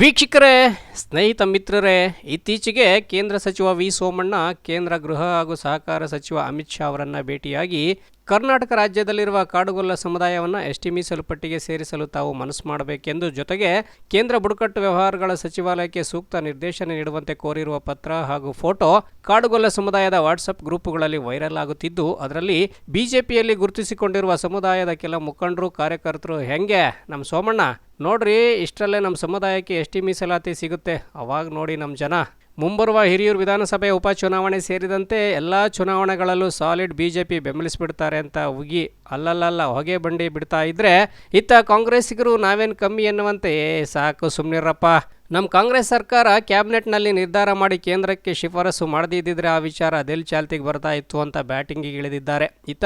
ವೀಕ್ಷಕರೇ, ಸ್ನೇಹಿತ ಮಿತ್ರರೇ, ಇತ್ತೀಚೆಗೆ ಕೇಂದ್ರ ಸಚಿವ ವಿ ಸೋಮಣ್ಣ ಕೇಂದ್ರ ಗೃಹ ಹಾಗೂ ಸಹಕಾರ ಸಚಿವ ಅಮಿತ್ ಶಾ ಅವರನ್ನು ಭೇಟಿಯಾಗಿ ಕರ್ನಾಟಕ ರಾಜ್ಯದಲ್ಲಿರುವ ಕಾಡುಗೊಲ್ಲ ಸಮುದಾಯವನ್ನು ಎಸ್ಟಿ ಮೀಸಲು ಪಟ್ಟಿಗೆ ಸೇರಿಸಲು ತಾವು ಮನಸ್ಸು ಮಾಡಬೇಕೆಂದು, ಜೊತೆಗೆ ಕೇಂದ್ರ ಬುಡಕಟ್ಟು ವ್ಯವಹಾರಗಳ ಸಚಿವಾಲಯಕ್ಕೆ ಸೂಕ್ತ ನಿರ್ದೇಶನ ನೀಡುವಂತೆ ಕೋರಿರುವ ಪತ್ರ ಹಾಗೂ ಫೋಟೋ ಕಾಡುಗೊಲ್ಲ ಸಮುದಾಯದ ವಾಟ್ಸಪ್ ಗ್ರೂಪುಗಳಲ್ಲಿ ವೈರಲ್ ಆಗುತ್ತಿದ್ದು, ಅದರಲ್ಲಿ ಬಿಜೆಪಿಯಲ್ಲಿ ಗುರುತಿಸಿಕೊಂಡಿರುವ ಸಮುದಾಯದ ಕೆಲ ಮುಖಂಡರು, ಕಾರ್ಯಕರ್ತರು ಹೆಂಗೆ ನಮ್ಮ ಸೋಮಣ್ಣ ನೋಡ್ರಿ, ಇಷ್ಟರಲ್ಲೇ ನಮ್ಮ ಸಮುದಾಯಕ್ಕೆ ಎಸ್ಟಿ ಮೀಸಲಾತಿ ಸಿಗುತ್ತೆ, ಅವಾಗ ನೋಡಿ ನಮ್ಮ ಜನ ಮುಂಬರುವ ಹಿರಿಯೂರು ವಿಧಾನಸಭೆ ಉಪಚುನಾವಣೆ ಸೇರಿದಂತೆ ಎಲ್ಲ ಚುನಾವಣೆಗಳಲ್ಲೂ ಸಾಲಿಡ್ ಬಿಜೆಪಿ ಬೆಂಬಲಿಸಿಬಿಡ್ತಾರೆ ಅಂತ ಉಗಿ ಅಲ್ಲಲ್ಲ ಹೊಗೆ ಬಂಡಿ ಬಿಡ್ತಾ ಇದ್ರೆ, ಇತ್ತ ಕಾಂಗ್ರೆಸ್ಸಿಗರು ನಾವೇನು ಕಮ್ಮಿ ಎನ್ನುವಂತೆ ಸಾಕು ಸುಮ್ಮನಿರಪ್ಪ, ನಮ್ಮ ಕಾಂಗ್ರೆಸ್ ಸರ್ಕಾರ ಕ್ಯಾಬಿನೆಟ್ನಲ್ಲಿ ನಿರ್ಧಾರ ಮಾಡಿ ಕೇಂದ್ರಕ್ಕೆ ಶಿಫಾರಸು ಮಾಡದಿದ್ದರೆ ಆ ವಿಚಾರ ಅದೆಲ್ಲಿ ಚಾಲ್ತಿಗೆ ಬರ್ತಾ ಇತ್ತು ಅಂತ ಬ್ಯಾಟಿಂಗಿಗೆ ಇಳಿದಿದ್ದಾರೆ. ಇತ್ತ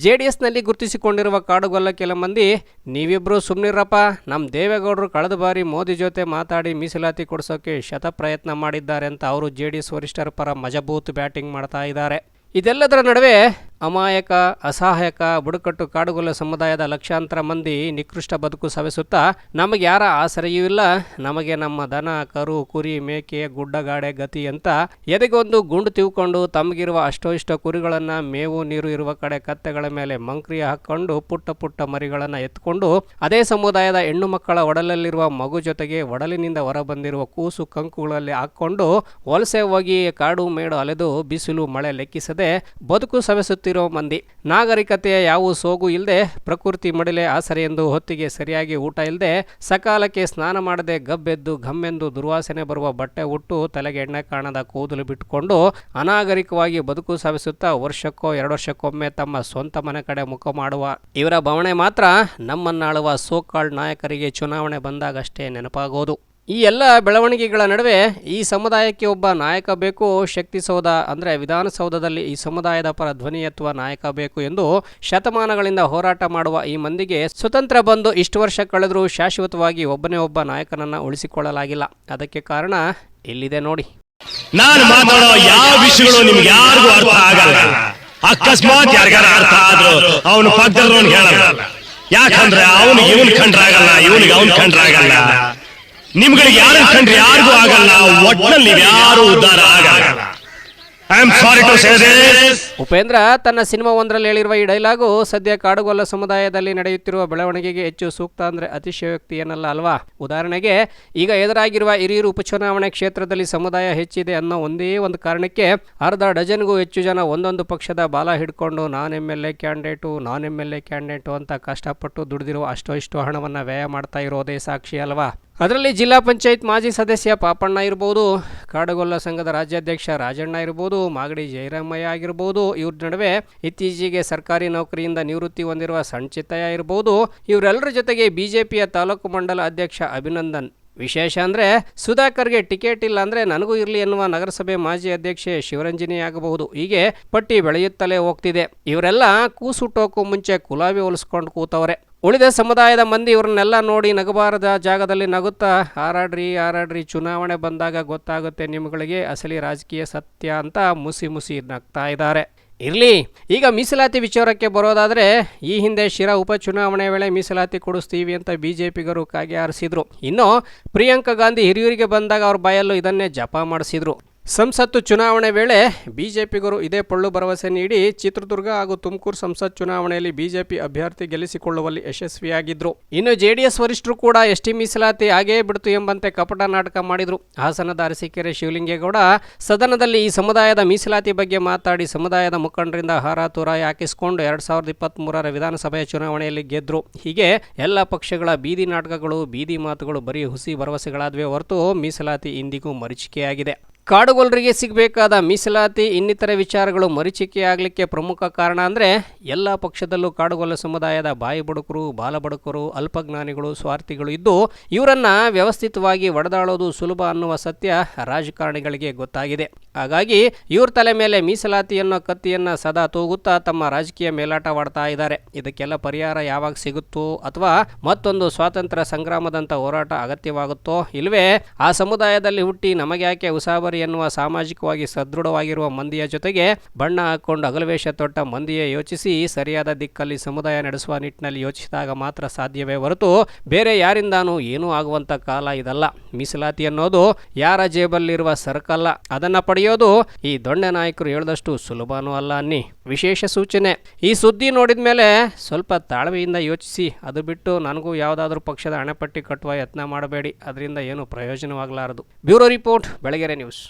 JDSನಲ್ಲಿ ಗುರುತಿಸಿಕೊಂಡಿರುವ ಕಾಡುಗೊಲ್ಲ ಕೆಲ ಮಂದಿ, ನೀವಿಬ್ರು ಸುಮ್ಮನಿರಪ್ಪ, ನಮ್ಮ ದೇವೇಗೌಡರು ಕಳೆದ ಬಾರಿ ಮೋದಿ ಜೊತೆ ಮಾತಾಡಿ ಮೀಸಲಾತಿ ಕೊಡಿಸೋಕೆ ಶತಪ್ರಯತ್ನ ಮಾಡಿದ್ದಾರೆ ಅಂತ ಅವರು JDS ವರಿಷ್ಠರ ಪರ ಮಜಬೂತ್ ಬ್ಯಾಟಿಂಗ್ ಮಾಡ್ತಾ ಇದ್ದಾರೆ. ಇದೆಲ್ಲದರ ನಡುವೆ ಅಮಾಯಕ, ಅಸಹಾಯಕ ಬುಡಕಟ್ಟು ಕಾಡುಗೊಲ್ಲ ಸಮುದಾಯದ ಲಕ್ಷಾಂತರ ಮಂದಿ ನಿಕೃಷ್ಟ ಬದುಕು ಸವೆಸುತ್ತಾ ನಮಗೆ ಯಾರ ಆಸರೆಯೂ ಇಲ್ಲ, ನಮಗೆ ನಮ್ಮ ದನ, ಕರು, ಕುರಿ, ಮೇಕೆ, ಗುಡ್ಡಗಾಡೆ ಗತಿ ಅಂತ ಎದೆಗೊಂದು ಗುಂಡು ತಿವ್ಕೊಂಡು ತಮಗಿರುವ ಅಷ್ಟೋ ಇಷ್ಟೋ ಕುರಿಗಳನ್ನು ಮೇವು ನೀರು ಇರುವ ಕಡೆ ಕತ್ತೆಗಳ ಮೇಲೆ ಮಂಕ್ರಿಯ ಹಾಕ್ಕೊಂಡು ಪುಟ್ಟ ಮರಿಗಳನ್ನು ಎತ್ಕೊಂಡು ಅದೇ ಸಮುದಾಯದ ಹೆಣ್ಣು ಮಕ್ಕಳ ಒಡಲಲ್ಲಿರುವ ಮಗು ಜೊತೆಗೆ ಒಡಲಿನಿಂದ ಹೊರಬಂದಿರುವ ಕೂಸು ಕಂಕುಗಳಲ್ಲಿ ಹಾಕ್ಕೊಂಡು ವಲಸೆ ಹೋಗಿ ಕಾಡು ಮೇಡು ಅಲೆದು ಬಿಸಿಲು ಮಳೆ ಲೆಕ್ಕಿಸದೆ ಬದುಕು ಸವೆಸುತ್ತಿರುವ ಮಂದಿ, ನಾಗರಿಕತೆಯ ಯಾವ ಸೋಗು ಇಲ್ಲದೆ ಪ್ರಕೃತಿ ಮಡಿಲೆ ಆಸರೆ ಎಂದು ಹೊತ್ತಿಗೆ ಸರಿಯಾಗಿ ಊಟ ಇಲ್ಲದೆ ಸಕಾಲಕ್ಕೆ ಸ್ನಾನ ಮಾಡದೆ ಗಬ್ಬೆದ್ದು ಘಮ್ಮೆಂದು ದುರ್ವಾಸನೆ ಬರುವ ಬಟ್ಟೆ ಉಟ್ಟು ತಲೆಗೆ ಎಣ್ಣೆ ಕಾಣದ ಕೂದಲು ಬಿಟ್ಟುಕೊಂಡು ಅನಾಗರಿಕವಾಗಿ ಬದುಕು ಸವೆಸುತ್ತಾ ವರ್ಷಕ್ಕೋ 2 ವರ್ಷಕ್ಕೊಮ್ಮೆ ತಮ್ಮ ಸ್ವಂತ ಮನೆ ಕಡೆ ಮುಖ ಮಾಡುವ ಇವರ ಬವಣೆ ಮಾತ್ರ ನಮ್ಮನ್ನಾಳುವ ಸೋಕಾಲ್ಡ್ ನಾಯಕರಿಗೆ ಚುನಾವಣೆ ಬಂದಾಗಷ್ಟೇ ನೆನಪಾಗೋದು. ಈ ಎಲ್ಲ ಬೆಳವಣಿಗೆಗಳ ನಡುವೆ ಈ ಸಮುದಾಯಕ್ಕೆ ಒಬ್ಬ ನಾಯಕ ಬೇಕು, ಶಕ್ತಿಸೌಧ ಅಂದರೆ ವಿಧಾನಸೌಧದಲ್ಲಿ ಈ ಸಮುದಾಯದ ಪರ ಧ್ವನಿ ಎತ್ತುವ ನಾಯಕ ಬೇಕು ಎಂದು ಶತಮಾನಗಳಿಂದ ಹೋರಾಟ ಮಾಡುವ ಈ ಮಂದಿಗೆ ಸ್ವತಂತ್ರ ಬಂದು ಇಷ್ಟು ವರ್ಷ ಕಳೆದರೂ ಶಾಶ್ವತವಾಗಿ ಒಬ್ಬನೇ ಒಬ್ಬ ನಾಯಕನನ್ನು ಉಳಿಸಿಕೊಳ್ಳಲಾಗಿಲ್ಲ. ಅದಕ್ಕೆ ಕಾರಣ ಇಲ್ಲಿದೆ ನೋಡಿ. ನಾನು ಮಾತಾಡೋ ಯಾವ ವಿಷಯಗಳು ನಿಮ್ಗೆ ಯಾರಿಗೂ ಅರ್ಥ ಆಗಲ್ಲ. ಅಕಸ್ಮಾತ್ ಯಾರಿಗಾರ ಅರ್ಥ ಆದ್ರೂ ಅವನು ಪಕ್ಕದಲ್ಲೋನ್ ಹೇಳಲ್ಲ. ಯಾಕಂದ್ರೆ ಅವನಿಗೆ ಇವನ್ ಕಂಡ್ರಾಗಲ್ಲ, ಇವನಿಗೆ ಅವನ್ ಕಂಡ್ರಾಗಲ್ಲ. ನಿಮ್ಗಳಿಗೆ ಯಾರು ಕಂಡ್ರೆ ಯಾರಿಗೂ ಆಗಲ್ಲ. ಒಟ್ಟಿನಲ್ಲಿ ಯಾರು ಉದ್ಧಾರ ಆಗಲ್ಲ. I am sorry to say this. Upendra ತನ್ನ ಸಿನಿಮಾ ಒಂದರಲ್ಲಿ ಹೇಳಿರುವ ಈ ಡೈಲಾಗು ಸದ್ಯ ಕಾಡುಗೊಲ್ಲ ಸಮುದಾಯದಲ್ಲಿ ನಡೆಯುತ್ತಿರುವ ಬೆಳವಣಿಗೆಗೆ ಹೆಚ್ಚು ಸೂಕ್ತ ಅಂದರೆ ಅತಿಶಯೋಕ್ತಿ ಏನಲ್ಲ ಅಲ್ವಾ? ಉದಾಹರಣೆಗೆ, ಈಗ ಎದುರಾಗಿರುವ ಹಿರಿಯೂರು ಉಪಚುನಾವಣೆ ಕ್ಷೇತ್ರದಲ್ಲಿ ಸಮುದಾಯ ಹೆಚ್ಚಿದೆ ಅನ್ನೋ ಒಂದೇ ಒಂದು ಕಾರಣಕ್ಕೆ ಅರ್ಧ ಡಜನ್ಗೂ ಹೆಚ್ಚು ಜನ ಒಂದೊಂದು ಪಕ್ಷದ ಬಾಲ ಹಿಡ್ಕೊಂಡು ನಾನ್ MLA ಕ್ಯಾಂಡಿಡೇಟು ಅಂತ ಕಷ್ಟಪಟ್ಟು ದುಡಿದಿರುವ ಅಷ್ಟೋ ಇಷ್ಟು ಹಣವನ್ನು ವ್ಯಯ ಮಾಡ್ತಾ ಇರೋದೇ ಸಾಕ್ಷಿ ಅಲ್ವಾ? ಅದರಲ್ಲಿ ಜಿಲ್ಲಾ ಪಂಚಾಯತ್ ಮಾಜಿ ಸದಸ್ಯ ಪಾಪಣ್ಣ ಇರ್ಬೋದು, ಕಾಡುಗೊಲ್ಲ ಸಂಘದ ರಾಜ್ಯಾಧ್ಯಕ್ಷ ರಾಜಣ್ಣ ಇರ್ಬೋದು, ಮಾಗಡಿ ಜಯರಾಮಯ್ಯ ಆಗಿರ್ಬೋದು, ಇವ್ರ ನಡುವೆ ಇತ್ತೀಚೆಗೆ ಸರ್ಕಾರಿ ನೌಕರಿಯಿಂದ ನಿವೃತ್ತಿ ಹೊಂದಿರುವ ಸಣ್ಚಿತ್ತಯ್ಯ ಇರ್ಬೋದು, ಇವರೆಲ್ಲರ ಜೊತೆಗೆ ಬಿಜೆಪಿಯ ತಾಲೂಕು ಮಂಡಲ ಅಧ್ಯಕ್ಷ ಅಭಿನಂದನ್. ವಿಶೇಷ ಅಂದರೆ ಸುಧಾಕರ್ಗೆ ಟಿಕೆಟ್ ಇಲ್ಲ ಅಂದರೆ ನನಗೂ ಇರಲಿ ಎನ್ನುವ ನಗರಸಭೆ ಮಾಜಿ ಅಧ್ಯಕ್ಷೆ ಶಿವರಂಜನಿ ಆಗಬಹುದು. ಹೀಗೆ ಪಟ್ಟಿ ಬೆಳೆಯುತ್ತಲೇ ಹೋಗ್ತಿದೆ. ಇವರೆಲ್ಲ ಕೂಸುಟ್ಟೋಕ್ಕೂ ಮುಂಚೆ ಕುಲಾವಿ ಹೊಲಿಸ್ಕೊಂಡು ಕೂತವ್ರೆ. ಉಳಿದ ಸಮುದಾಯದ ಮಂದಿ ಇವ್ರನ್ನೆಲ್ಲ ನೋಡಿ ನಗಬಾರದ ಜಾಗದಲ್ಲಿ ನಗುತ್ತಾ ಹಾರಾಡ್ರಿ, ಚುನಾವಣೆ ಬಂದಾಗ ಗೊತ್ತಾಗುತ್ತೆ ನಿಮ್ಗಳಿಗೆ ಅಸಲಿ ರಾಜಕೀಯ ಸತ್ಯ ಅಂತ ಮುಸಿ ನಗ್ತಾ ಇದ್ದಾರೆ. ಇರಲಿ, ಈಗ ಮೀಸಲಾತಿ ವಿಚಾರಕ್ಕೆ ಬರೋದಾದರೆ, ಈ ಹಿಂದೆ ಶಿರಾ ಉಪಚುನಾವಣೆ ವೇಳೆ ಮೀಸಲಾತಿ ಕೊಡಿಸ್ತೀವಿ ಅಂತ ಬಿಜೆಪಿಗರು ಕಾಗೆ ಹಾರಿಸಿದ್ರು. ಇನ್ನು ಪ್ರಿಯಾಂಕಾ ಗಾಂಧಿ ಹಿರಿಯೂರಿಗೆ ಬಂದಾಗ ಅವ್ರ ಬಾಯಲ್ಲೂ ಇದನ್ನೇ ಜಪ ಮಾಡಿಸಿದ್ರು. ಸಂಸತ್ತು ಚುನಾವಣೆ ವೇಳೆ ಬಿಜೆಪಿಗರು ಇದೇ ಪೊಳ್ಳು ಭರವಸೆ ನೀಡಿ ಚಿತ್ರದುರ್ಗ ಹಾಗೂ ತುಮಕೂರು ಸಂಸತ್ ಚುನಾವಣೆಯಲ್ಲಿ ಬಿಜೆಪಿ ಅಭ್ಯರ್ಥಿ ಗೆಲ್ಲಿಸಿಕೊಳ್ಳುವಲ್ಲಿ ಯಶಸ್ವಿಯಾಗಿದ್ರು. ಇನ್ನು JDS ವರಿಷ್ಠರು ಕೂಡ ಎಸ್ಟಿ ಮೀಸಲಾತಿ ಆಗೇ ಬಿಡ್ತು ಎಂಬಂತೆ ಕಪಟ ನಾಟಕ ಮಾಡಿದ್ರು. ಹಾಸನದ ಅರಸೀಕೆರೆ ಶಿವಲಿಂಗೇಗೌಡ ಸದನದಲ್ಲಿ ಈ ಸಮುದಾಯದ ಮೀಸಲಾತಿ ಬಗ್ಗೆ ಮಾತಾಡಿ ಸಮುದಾಯದ ಮುಖಂಡರಿಂದ ಹಾರ ತೂರಾಯಿ ಹಾಕಿಸಿಕೊಂಡು 2023ರ ವಿಧಾನಸಭೆಯ ಚುನಾವಣೆಯಲ್ಲಿ ಗೆದ್ರು. ಹೀಗೆ ಎಲ್ಲ ಪಕ್ಷಗಳ ಬೀದಿ ನಾಟಕಗಳು, ಬೀದಿ ಮಾತುಗಳು ಬರೀ ಹುಸಿ ಭರವಸೆಗಳಾದ್ವೇ ಹೊರತು ಮೀಸಲಾತಿ ಇಂದಿಗೂ ಮರೀಚಿಕೆಯಾಗಿದೆ. ಕಾಡುಗೊಲ್ಲರಿಗೆ ಸಿಗಬೇಕಾದ ಮೀಸಲಾತಿ ಇನ್ನಿತರೆ ವಿಚಾರಗಳು ಮರೀಚಿಕೆಯಾಗಲಿಕ್ಕೆ ಪ್ರಮುಖ ಕಾರಣ ಅಂದರೆ, ಎಲ್ಲ ಪಕ್ಷದಲ್ಲೂ ಕಾಡುಗೊಲ್ಲ ಸಮುದಾಯದ ಬಾಯಿ ಬಡುಕರು, ಬಾಲ ಬಡುಕರು, ಅಲ್ಪಜ್ಞಾನಿಗಳು, ಸ್ವಾರ್ಥಿಗಳು ಇದ್ದು ಇವರನ್ನು ವ್ಯವಸ್ಥಿತವಾಗಿ ಒಡೆದಾಳೋದು ಸುಲಭ ಅನ್ನುವ ಸತ್ಯ ರಾಜಕಾರಣಿಗಳಿಗೆ ಗೊತ್ತಾಗಿದೆ. ಹಾಗಾಗಿ ಇವ್ರ ತಲೆ ಮೇಲೆ ಮೀಸಲಾತಿ ಅನ್ನೋ ಕತ್ತಿಯನ್ನು ಸದಾ ತೂಗುತ್ತಾ ತಮ್ಮ ರಾಜಕೀಯ ಮೇಲಾಟವಾಡ್ತಾ ಇದ್ದಾರೆ. ಇದಕ್ಕೆಲ್ಲ ಪರಿಹಾರ ಯಾವಾಗ ಸಿಗುತ್ತೋ ಅಥವಾ ಮತ್ತೊಂದು ಸ್ವಾತಂತ್ರ್ಯ ಸಂಗ್ರಾಮದಂಥ ಹೋರಾಟ ಅಗತ್ಯವಾಗುತ್ತೋ, ಇಲ್ವೇ ಆ ಸಮುದಾಯದಲ್ಲಿ ಹುಟ್ಟಿ ನಮಗೆ ಯಾಕೆ ಉಸಾಬರಿ ನೀರಾವರಿ ಎನ್ನುವ ಸಾಮಾಜಿಕವಾಗಿ ಸದೃಢವಾಗಿರುವ ಮಂದಿಯ ಜೊತೆಗೆ ಬಣ್ಣ ಹಾಕೊಂಡು ಅಗಲವೇಷ ತೊಟ್ಟ ಮಂದಿಯೇ ಯೋಚಿಸಿ ಸರಿಯಾದ ದಿಕ್ಕಲ್ಲಿ ಸಮುದಾಯ ನಡೆಸುವ ನಿಟ್ಟಿನಲ್ಲಿ ಯೋಚಿಸಿದಾಗ ಮಾತ್ರ ಸಾಧ್ಯವೇ ಹೊರತು ಬೇರೆ ಯಾರಿಂದಾನೂ ಏನೂ ಆಗುವಂತ ಕಾಲ ಇದಲ್ಲ. ಮೀಸಲಾತಿ ಅನ್ನೋದು ಯಾರ ಜೇಬಲ್ಲಿರುವ ಸರಕಲ್ಲ, ಅದನ್ನ ಪಡೆಯೋದು ಈ ದೊಣ್ಣೆ ನಾಯಕರು ಹೇಳಿದಷ್ಟು ಸುಲಭನೂ ಅಲ್ಲ ಅನ್ನಿ. ವಿಶೇಷ ಸೂಚನೆ: ಈ ಸುದ್ದಿ ನೋಡಿದ ಮೇಲೆ ಸ್ವಲ್ಪ ತಾಳ್ಮೆಯಿಂದ ಯೋಚಿಸಿ. ಅದು ಬಿಟ್ಟು ನನಗೂ ಯಾವುದಾದ್ರೂ ಪಕ್ಷದ ಹಣೆಪಟ್ಟಿ ಕಟ್ಟುವ ಯತ್ನ ಮಾಡಬೇಡಿ, ಅದರಿಂದ ಏನು ಪ್ರಯೋಜನವಾಗಲಾರದು. Bureau report, Belagere news.